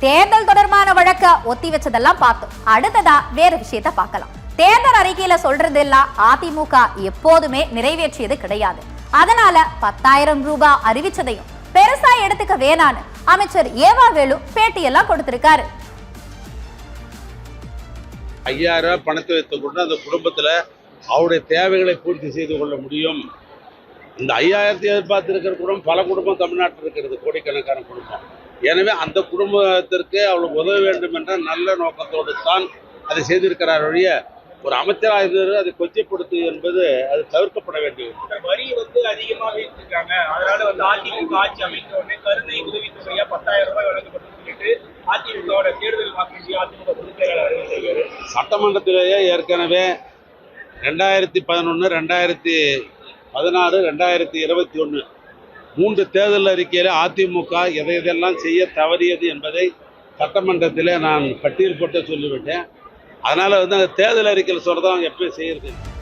தேர்தல் தொடர்பான வழக்க ஒத்தி வச்சதெல்லாம் பார்த்தோம். அடுத்ததா வேற விஷயத்த பார்க்கலாம். தேர்தல் அறிக்கையில சொல்றதெல்லாம் அதிமுக எப்போதுமே நிறைவேற்றியது கிடையாது. அதனால 10,000 ரூபாய் அறிவிச்சதையும் பெருசா எடுத்துக்க வேணான்னு அமைச்சர் ஏவா வேலு பேட்டியெல்லாம் கொடுத்திருக்காரு. 5,000 ரூபாய் பணத்தை வைத்துக் கொண்டு அந்த குடும்பத்துல அவருடைய தேவைகளை பூர்த்தி செய்து கொள்ள முடியும். இந்த 5,000 எதிர்பார்த்திருக்கிற குடும்பம் பல குடும்பம் தமிழ்நாட்டில் இருக்கிறது, கோடிக்கணக்கான குடும்பம். எனவே அந்த குடும்பத்திற்கு அவளுக்கு உதவ வேண்டும் என்ற நல்ல நோக்கத்தோடு தான் அதை செய்திருக்கிறார் ஒழிய ஒரு அமைச்சராக இருந்தது அதை கொச்சைப்படுத்து என்பது அது தவிர்க்கப்பட வேண்டியது. வரி அதிகமாக இருக்காங்க, அதனால அதிமுக ஆட்சி அமைக்க உடனே கருணை உதவித்தொகையா 10,000 ரூபாய் வழங்கப்படும் சொல்லிட்டு அதிமுக தேர்தல் வாக்கு அதிமுக பொதுச் செயலாளர் அறிவித்தார். சட்டமன்றத்திலேயே ஏற்கனவே 2011, 2016, 2021 3 தேர்தல் அறிக்கையில அதிமுக எதையெல்லாம் செய்ய தவறியது என்பதை சட்டமன்றத்திலே நான் பட்டியல் போட்டு சொல்லிவிட்டேன். அதனால அந்த தேர்தல் அறிக்கையில் சொல்றதை அவங்க எப்பயும் செய்யறது.